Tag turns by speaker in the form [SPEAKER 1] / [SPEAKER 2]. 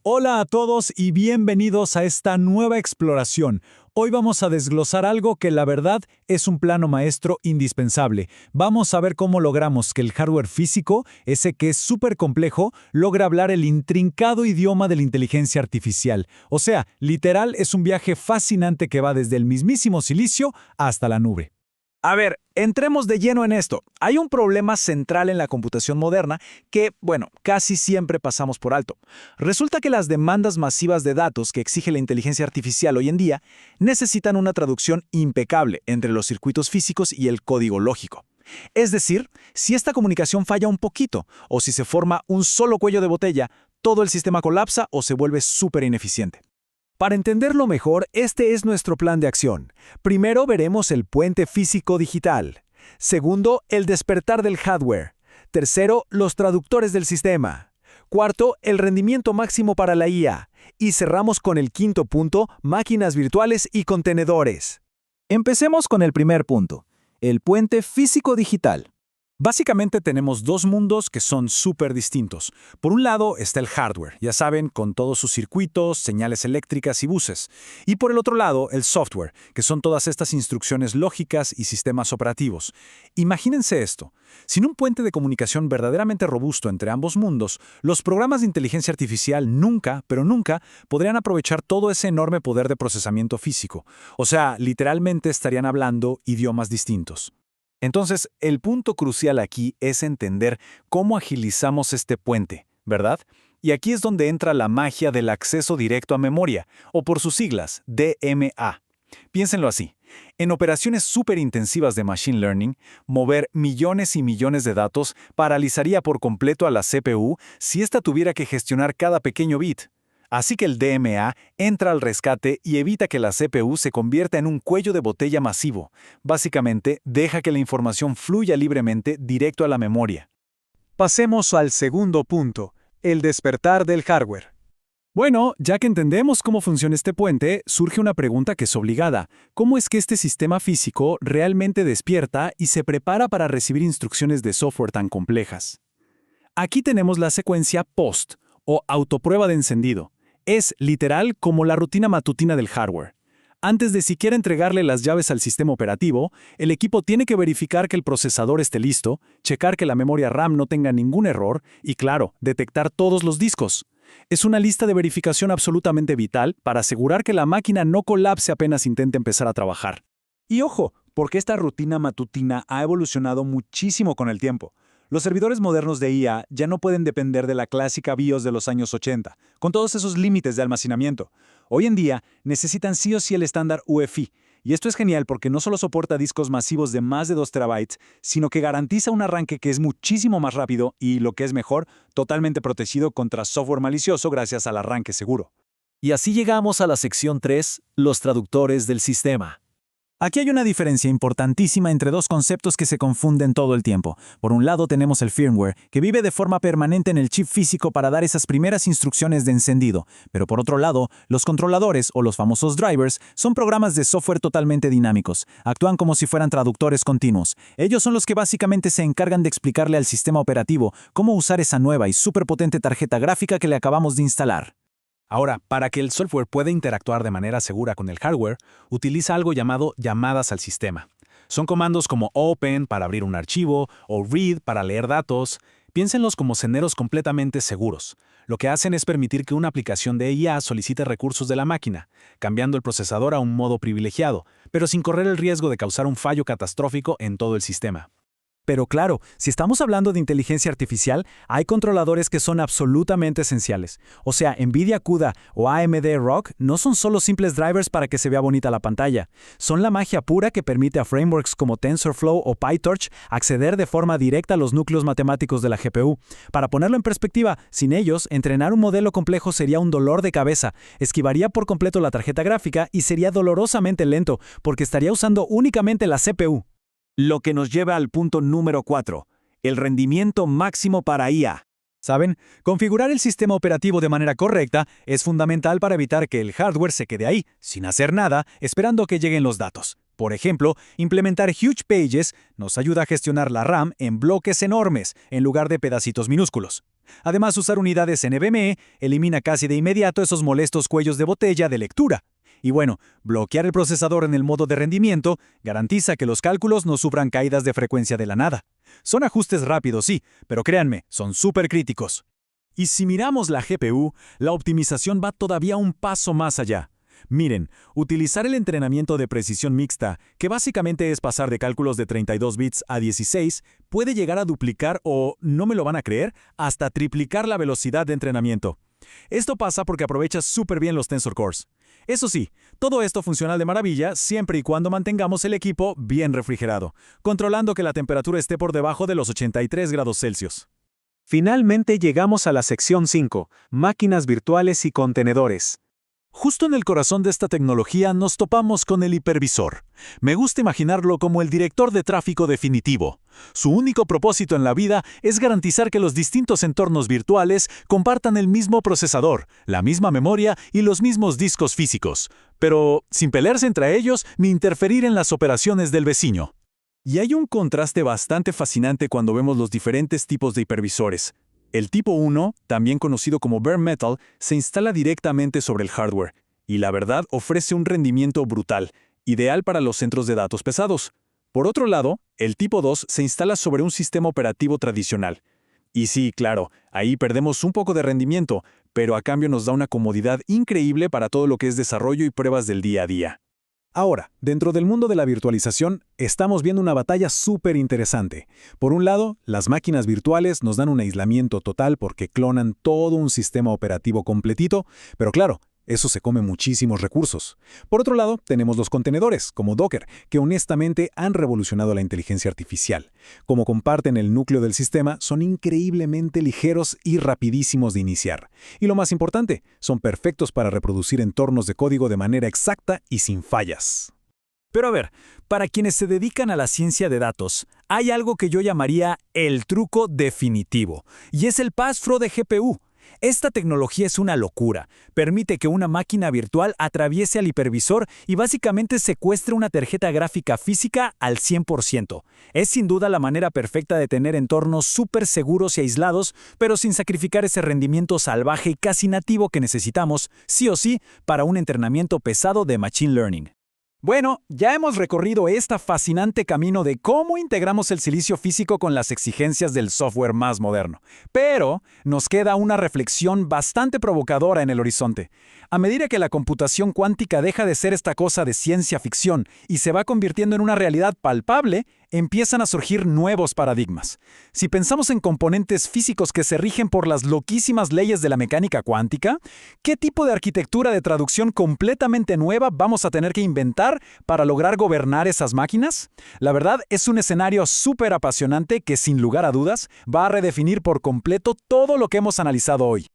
[SPEAKER 1] Hola a todos y bienvenidos a esta nueva exploración. Hoy vamos a desglosar algo que la verdad es un plano maestro indispensable. Vamos a ver cómo logramos que el hardware físico, ese que es súper complejo, logre hablar el intrincado idioma de la inteligencia artificial. O sea, literal es un viaje fascinante que va desde el mismísimo silicio hasta la nube.
[SPEAKER 2] A ver, entremos de lleno en esto. Hay un problema central en la computación moderna que, casi siempre pasamos por alto. Resulta que las demandas masivas de datos que exige la inteligencia artificial hoy en día necesitan una traducción impecable entre los circuitos físicos y el código lógico. Es decir, si esta comunicación falla un poquito o si se forma un solo cuello de botella, todo el sistema colapsa o se vuelve súper ineficiente. Para entenderlo mejor, este es nuestro plan de acción. Primero veremos el puente físico-digital. Segundo, el despertar del hardware. Tercero, los traductores del sistema. Cuarto, el rendimiento máximo para la IA. Y cerramos con el quinto punto, máquinas virtuales y contenedores.
[SPEAKER 3] Empecemos con el primer punto, el puente físico-digital.
[SPEAKER 1] Básicamente tenemos dos mundos que son súper distintos. Por un lado está el hardware, ya saben, con todos sus circuitos, señales eléctricas y buses. Y por el otro lado, el software, que son todas estas instrucciones lógicas y sistemas operativos. Imagínense esto. Sin un puente de comunicación verdaderamente robusto entre ambos mundos, los programas de inteligencia artificial nunca, pero nunca, podrían aprovechar todo ese enorme poder de procesamiento físico. O sea, literalmente estarían hablando idiomas distintos. Entonces, el punto crucial aquí es entender cómo agilizamos este puente, ¿verdad? Y aquí es donde entra la magia del acceso directo a memoria, o por sus siglas, DMA. Piénsenlo así. En operaciones súper intensivas de Machine Learning, mover millones y millones de datos paralizaría por completo a la CPU si ésta tuviera que gestionar cada pequeño bit. Así que el DMA entra al rescate y evita que la CPU se convierta en un cuello de botella masivo. Básicamente, deja que la información fluya libremente directo a la memoria.
[SPEAKER 2] Pasemos al segundo punto, el despertar del hardware.
[SPEAKER 1] Bueno, ya que entendemos cómo funciona este puente, surge una pregunta que es obligada. ¿Cómo es que este sistema físico realmente despierta y se prepara para recibir instrucciones de software tan complejas? Aquí tenemos la secuencia POST, o autoprueba de encendido. Es, literal, como la rutina matutina del hardware. Antes de siquiera entregarle las llaves al sistema operativo, el equipo tiene que verificar que el procesador esté listo, checar que la memoria RAM no tenga ningún error y, claro, detectar todos los discos. Es una lista de verificación absolutamente vital para asegurar que la máquina no colapse apenas intente empezar a trabajar.
[SPEAKER 2] Y ojo, porque esta rutina matutina ha evolucionado muchísimo con el tiempo. Los servidores modernos de IA ya no pueden depender de la clásica BIOS de los años 80, con todos esos límites de almacenamiento. Hoy en día necesitan sí o sí el estándar UEFI, y esto es genial porque no solo soporta discos masivos de más de 2 terabytes, sino que garantiza un arranque que es muchísimo más rápido y, lo que es mejor, totalmente protegido contra software malicioso gracias al arranque seguro.
[SPEAKER 3] Y así llegamos a la sección 3, los traductores del sistema.
[SPEAKER 1] Aquí hay una diferencia importantísima entre dos conceptos que se confunden todo el tiempo. Por un lado tenemos el firmware, que vive de forma permanente en el chip físico para dar esas primeras instrucciones de encendido. Pero por otro lado, los controladores, o los famosos drivers, son programas de software totalmente dinámicos. Actúan como si fueran traductores continuos. Ellos son los que básicamente se encargan de explicarle al sistema operativo cómo usar esa nueva y superpotente tarjeta gráfica que le acabamos de instalar.
[SPEAKER 4] Ahora, para que el software pueda interactuar de manera segura con el hardware, utiliza algo llamado llamadas al sistema. Son comandos como open para abrir un archivo o read para leer datos. Piénsenlos como senderos completamente seguros. Lo que hacen es permitir que una aplicación de IA solicite recursos de la máquina, cambiando el procesador a un modo privilegiado, pero sin correr el riesgo de causar un fallo catastrófico en todo el sistema.
[SPEAKER 2] Pero claro, si estamos hablando de inteligencia artificial, hay controladores que son absolutamente esenciales. O sea, NVIDIA CUDA o AMD ROG no son solo simples drivers para que se vea bonita la pantalla. Son la magia pura que permite a frameworks como TensorFlow o PyTorch acceder de forma directa a los núcleos matemáticos de la GPU. Para ponerlo en perspectiva, sin ellos, entrenar un modelo complejo sería un dolor de cabeza, esquivaría por completo la tarjeta gráfica y sería dolorosamente lento, porque estaría usando únicamente la CPU.
[SPEAKER 3] Lo que nos lleva al punto número 4, el rendimiento máximo para IA.
[SPEAKER 2] ¿Saben? Configurar el sistema operativo de manera correcta es fundamental para evitar que el hardware se quede ahí, sin hacer nada, esperando que lleguen los datos. Por ejemplo, implementar Huge Pages nos ayuda a gestionar la RAM en bloques enormes, en lugar de pedacitos minúsculos. Además, usar unidades NVMe elimina casi de inmediato esos molestos cuellos de botella de lectura. Y bueno, bloquear el procesador en el modo de rendimiento garantiza que los cálculos no sufran caídas de frecuencia de la nada. Son ajustes rápidos, sí, pero créanme, son súper críticos.
[SPEAKER 3] Y si miramos la GPU, la optimización va todavía un paso más allá. Miren, utilizar el entrenamiento de precisión mixta, que básicamente es pasar de cálculos de 32 bits a 16, puede llegar a duplicar o, no me lo van a creer, hasta triplicar la velocidad de entrenamiento. Esto pasa porque aprovecha súper bien los Tensor Cores. Eso sí, todo esto funciona de maravilla siempre y cuando mantengamos el equipo bien refrigerado, controlando que la temperatura esté por debajo de los 83 grados Celsius.
[SPEAKER 2] Finalmente llegamos a la sección 5, máquinas virtuales y contenedores.
[SPEAKER 1] Justo en el corazón de esta tecnología nos topamos con el hipervisor. Me gusta imaginarlo como el director de tráfico definitivo. Su único propósito en la vida es garantizar que los distintos entornos virtuales compartan el mismo procesador, la misma memoria y los mismos discos físicos, pero sin pelearse entre ellos ni interferir en las operaciones del vecino. Y hay un contraste bastante fascinante cuando vemos los diferentes tipos de hipervisores. El tipo 1, también conocido como bare metal, se instala directamente sobre el hardware, y la verdad ofrece un rendimiento brutal, ideal para los centros de datos pesados. Por otro lado, el tipo 2 se instala sobre un sistema operativo tradicional. Y sí, claro, ahí perdemos un poco de rendimiento, pero a cambio nos da una comodidad increíble para todo lo que es desarrollo y pruebas del día a día.
[SPEAKER 2] Ahora, dentro del mundo de la virtualización, estamos viendo una batalla súper interesante. Por un lado, las máquinas virtuales nos dan un aislamiento total porque clonan todo un sistema operativo completito, pero claro, eso se come muchísimos recursos. Por otro lado, tenemos los contenedores, como Docker, que honestamente han revolucionado la inteligencia artificial. Como comparten el núcleo del sistema, son increíblemente ligeros y rapidísimos de iniciar. Y lo más importante, son perfectos para reproducir entornos de código de manera exacta y sin fallas.
[SPEAKER 1] Pero a ver, para quienes se dedican a la ciencia de datos, hay algo que yo llamaría el truco definitivo, y es el pass-through de GPU. Esta tecnología es una locura. Permite que una máquina virtual atraviese al hipervisor y básicamente secuestre una tarjeta gráfica física al 100%. Es sin duda la manera perfecta de tener entornos súper seguros y aislados, pero sin sacrificar ese rendimiento salvaje y casi nativo que necesitamos, sí o sí, para un entrenamiento pesado de Machine Learning. Bueno, ya hemos recorrido este fascinante camino de cómo integramos el silicio físico con las exigencias del software más moderno. Pero nos queda una reflexión bastante provocadora en el horizonte. A medida que la computación cuántica deja de ser esta cosa de ciencia ficción y se va convirtiendo en una realidad palpable, empiezan a surgir nuevos paradigmas. Si pensamos en componentes físicos que se rigen por las loquísimas leyes de la mecánica cuántica, ¿qué tipo de arquitectura de traducción completamente nueva vamos a tener que inventar para lograr gobernar esas máquinas? La verdad es un escenario súper apasionante que, sin lugar a dudas, va a redefinir por completo todo lo que hemos analizado hoy.